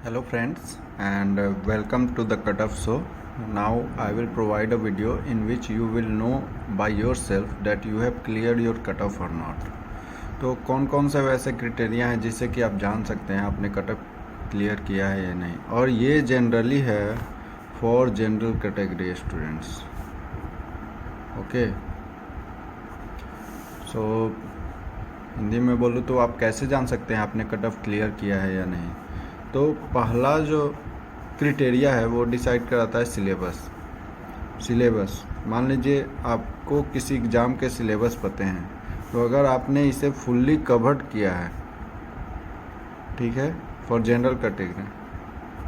Hello friends and welcome to the cutoff show. Now I will provide a video in which you will know by yourself that you have cleared your cutoff or not. तो कौन कौन से वैसे criteria हैं जिससे कि आप जान सकते हैं आपने कटऑफ क्लियर किया है या नहीं, और ये जनरली है for general category students. Okay, so Hindi में बोलूँ तो आप कैसे जान सकते हैं आपने कटऑफ क्लियर किया है या नहीं. तो पहला जो क्राइटेरिया है वो डिसाइड कराता है सिलेबस. मान लीजिए आपको किसी एग्ज़ाम के सिलेबस पते हैं, तो अगर आपने इसे फुल्ली कवर्ड किया है, ठीक है, for general category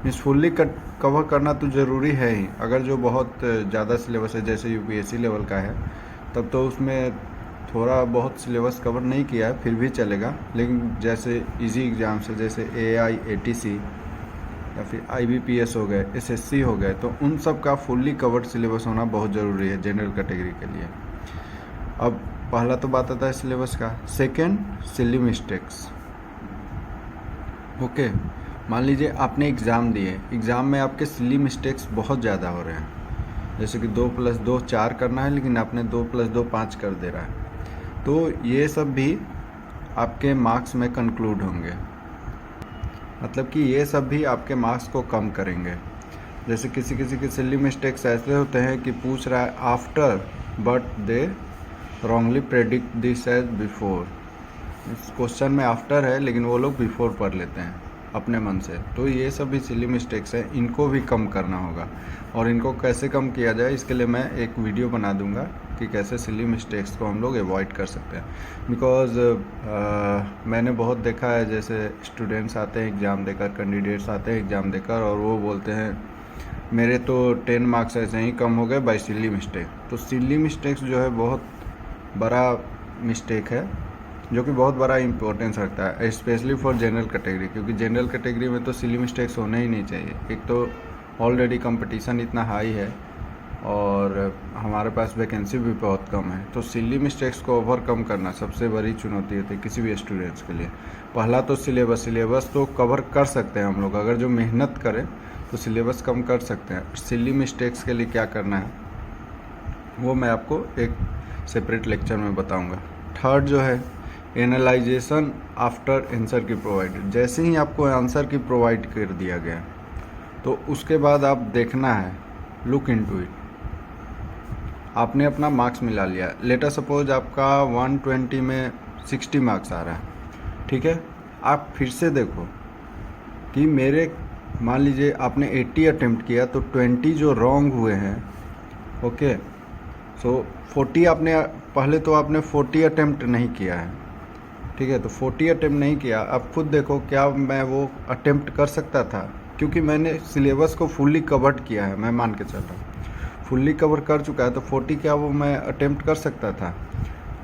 means fully cover करना तो ज़रूरी है ही. अगर जो बहुत ज़्यादा सिलेबस है जैसे यूपीएससी लेवल का है तब तो उसमें थोड़ा बहुत सिलेबस कवर नहीं किया है फिर भी चलेगा. लेकिन जैसे इजी एग्ज़ाम्स है जैसे एआई एटीसी या फिर आईबीपीएस हो गए, एसएससी हो गए, तो उन सब का फुल्ली कवर्ड सिलेबस होना बहुत ज़रूरी है जनरल कैटेगरी के लिए. अब पहला तो बात आता है सिलेबस का. Second, silly mistakes. ओके, मान लीजिए आपने एग्ज़ाम दिए, एग्ज़ाम में आपके सिली मिस्टेक्स बहुत ज़्यादा हो रहे हैं, जैसे कि 2+2 4 करना है लेकिन आपने 2+2 5 कर दे रहा है, तो ये सब भी आपके मार्क्स में कंक्लूड होंगे. मतलब कि ये सब भी आपके मार्क्स को कम करेंगे. जैसे किसी किसी के सिली मिस्टेक्स ऐसे होते हैं कि पूछ रहा है after but they wrongly predict this as before. इस क्वेश्चन में आफ्टर है लेकिन वो लोग बिफोर पढ़ लेते हैं अपने मन से. तो ये सब भी सिली मिस्टेक्स हैं, इनको भी कम करना होगा. और इनको कैसे कम किया जाए इसके लिए मैं एक वीडियो बना दूंगा कि कैसे सिली मिस्टेक्स को हम लोग अवॉइड कर सकते हैं. बिकॉज़ मैंने बहुत देखा है, जैसे स्टूडेंट्स आते हैं एग्ज़ाम देकर, कैंडिडेट्स आते हैं एग्ज़ाम देकर और वो बोलते हैं मेरे तो 10 मार्क्स ऐसे ही कम हो गए बाय सिली मिस्टेक. तो सिली मिस्टेक्स जो है बहुत बड़ा मिस्टेक है जो कि बहुत बड़ा इंपॉर्टेंस रखता है, स्पेशली फॉर जनरल कैटेगरी, क्योंकि जनरल कैटेगरी में तो सिली मिस्टेक्स होने ही नहीं चाहिए. एक तो ऑलरेडी कंपटीशन इतना हाई है और हमारे पास वैकेंसी भी बहुत कम है, तो सिली मिस्टेक्स को ओवरकम करना सबसे बड़ी चुनौती होती है किसी भी स्टूडेंट्स के लिए. पहला तो सिलेबस तो कवर कर सकते हैं हम लोग, अगर जो मेहनत करें तो सिलेबस कम कर सकते हैं. सिली मिस्टेक्स के लिए क्या करना है वो मैं आपको एक सेपरेट लेक्चर में बताऊँगा. थर्ड जो है एनालाइजेशन आफ्टर आंसर की प्रोवाइडेड. जैसे ही आपको आंसर की प्रोवाइड कर दिया गया तो उसके बाद आप देखना है, लुक इनटू इट. आपने अपना मार्क्स मिला लिया, लेटर सपोज आपका 120 में 60 मार्क्स आ रहा है, ठीक है. आप फिर से देखो कि मेरे, मान लीजिए आपने 80 अटेम्प्ट किया तो 20 जो रॉन्ग हुए हैं. ओके, सो 40 आपने, पहले तो आपने 40 अटेम्प्ट नहीं किया है, ठीक है, तो 40 अटेम्प्ट नहीं किया. अब खुद देखो क्या मैं वो अटेम्प्ट कर सकता था, क्योंकि मैंने सिलेबस को फुल्ली कवर्ड किया है. मैं मान के चल रहा हूँ फुल्ली कवर कर चुका है, तो 40 क्या वो मैं अटेम्प्ट कर सकता था.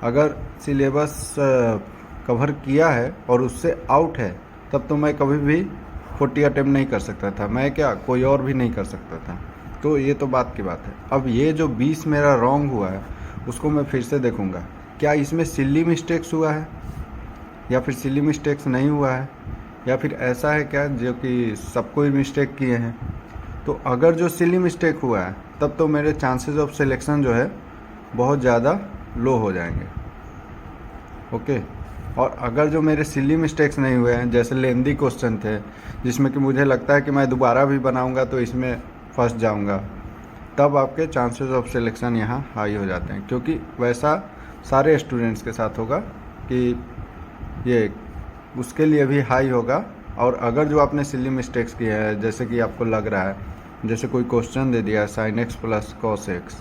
अगर सिलेबस कवर किया है और उससे आउट है तब तो मैं कभी भी 40 अटेम्प्ट नहीं कर सकता था. मैं क्या, कोई और भी नहीं कर सकता था. तो ये तो बात की बात है. अब ये जो 20 मेरा रॉन्ग हुआ है उसको मैं फिर से देखूँगा, क्या इसमें सिली मिस्टेक्स हुआ है या फिर सिली मिस्टेक्स नहीं हुआ है, या फिर ऐसा है क्या जो कि सबको ही मिस्टेक किए हैं. तो अगर जो सिली मिस्टेक हुआ है तब तो मेरे चांसेस ऑफ सिलेक्शन जो है बहुत ज़्यादा लो हो जाएंगे. ओके, और अगर जो मेरे सिली मिस्टेक्स नहीं हुए हैं, जैसे लेंदी क्वेश्चन थे जिसमें कि मुझे लगता है कि मैं दोबारा भी बनाऊंगा तो इसमें फंस जाऊंगा, तब आपके चांसेस ऑफ सिलेक्शन यहाँ हाई हो जाते हैं. क्योंकि वैसा सारे स्टूडेंट्स के साथ होगा कि ये उसके लिए भी हाई होगा. और अगर जो आपने सिली मिस्टेक्स किए हैं, जैसे कि आपको लग रहा है, जैसे कोई क्वेश्चन दे दिया sin x plus cos x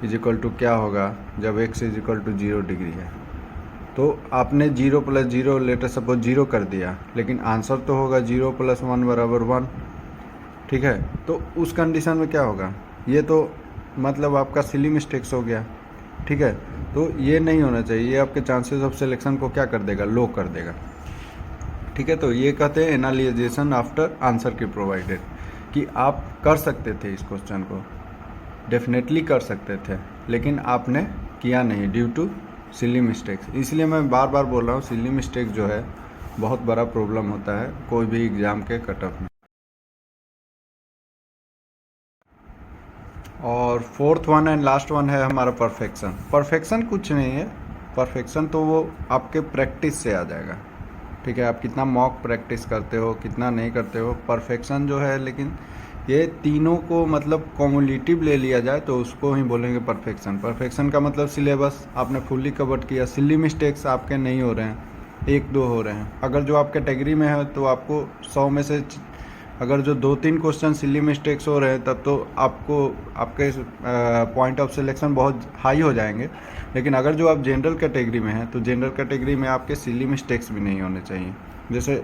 is equal to क्या होगा जब x is equal to 0 degree है, तो आपने 0 + 0 लेटर सपोज 0 कर दिया, लेकिन आंसर तो होगा 0 + 1 = 1, ठीक है. तो उस कंडीशन में क्या होगा, ये तो मतलब आपका सिली मिस्टेक्स हो गया, ठीक है. तो ये नहीं होना चाहिए, ये आपके चांसेस ऑफ सिलेक्शन को क्या कर देगा, लो कर देगा, ठीक है. तो ये कहते हैं एनालाइजेशन आफ्टर आंसर की प्रोवाइडेड, कि आप कर सकते थे इस क्वेश्चन को, डेफिनेटली कर सकते थे, लेकिन आपने किया नहीं ड्यू टू सिली मिस्टेक्स. इसलिए मैं बार बार बोल रहा हूँ, सिली मिस्टेक्स जो है बहुत बड़ा प्रॉब्लम होता है कोई भी एग्ज़ाम के कट ऑफ में. और fourth one and last one है हमारा परफेक्शन। परफेक्शन कुछ नहीं है, परफेक्शन तो वो आपके प्रैक्टिस से आ जाएगा, ठीक है। आप कितना मॉक प्रैक्टिस करते हो, कितना नहीं करते हो, परफेक्शन जो है। लेकिन ये तीनों को मतलब कॉम्युलेटिव ले लिया जाए तो उसको ही बोलेंगे परफेक्शन। परफेक्शन का मतलब सिलेबस आपने फुल्ली कवर्ड किया, सिली मिस्टेक्स आपके नहीं हो रहे हैं, 1-2 हो रहे हैं। अगर जो आप कैटेगरी में है तो आपको 100 में से अगर जो 2-3 क्वेश्चन सिली मिस्टेक्स हो रहे हैं तब तो आपको आपके पॉइंट ऑफ सिलेक्शन बहुत हाई हो जाएंगे। लेकिन अगर जो आप जनरल कैटेगरी में हैं तो जनरल कैटेगरी में आपके सिली मिस्टेक्स भी नहीं होने चाहिए। जैसे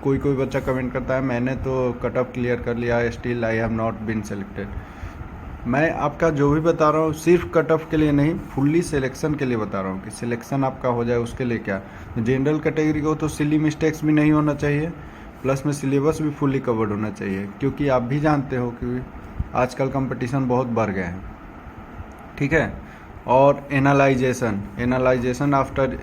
कोई बच्चा कमेंट करता है मैंने तो कट ऑफ क्लियर कर लिया, still I have not been selected. मैं आपका जो भी बता रहा हूँ सिर्फ कट ऑफ के लिए नहीं, फुल्ली सिलेक्शन के लिए बता रहा हूँ कि सिलेक्शन आपका हो जाए उसके लिए क्या। जनरल कैटेगरी को तो सिली मिस्टेक्स भी नहीं होना चाहिए, प्लस में सिलेबस भी फुल्ली कवर्ड होना चाहिए, क्योंकि आप भी जानते हो कि आजकल कंपटीशन बहुत बढ़ गया है, ठीक है। और एनालाइजेशन आफ्टर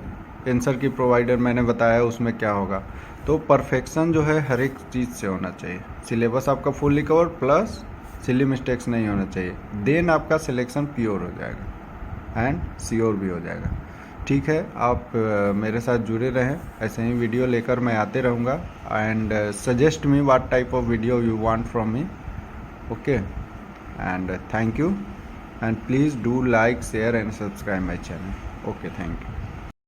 आंसर की प्रोवाइडर मैंने बताया उसमें क्या होगा। तो परफेक्शन जो है हर एक चीज़ से होना चाहिए, सिलेबस आपका fully cover plus silly mistakes नहीं होना चाहिए, देन आपका सिलेक्शन प्योर हो जाएगा एंड श्योर भी हो जाएगा, ठीक है। आप मेरे साथ जुड़े रहें, ऐसे ही वीडियो लेकर मैं आते रहूँगा। And suggest me what type of video you want from me, okay. And thank you, and please do like, share and subscribe my channel. Okay, thank you.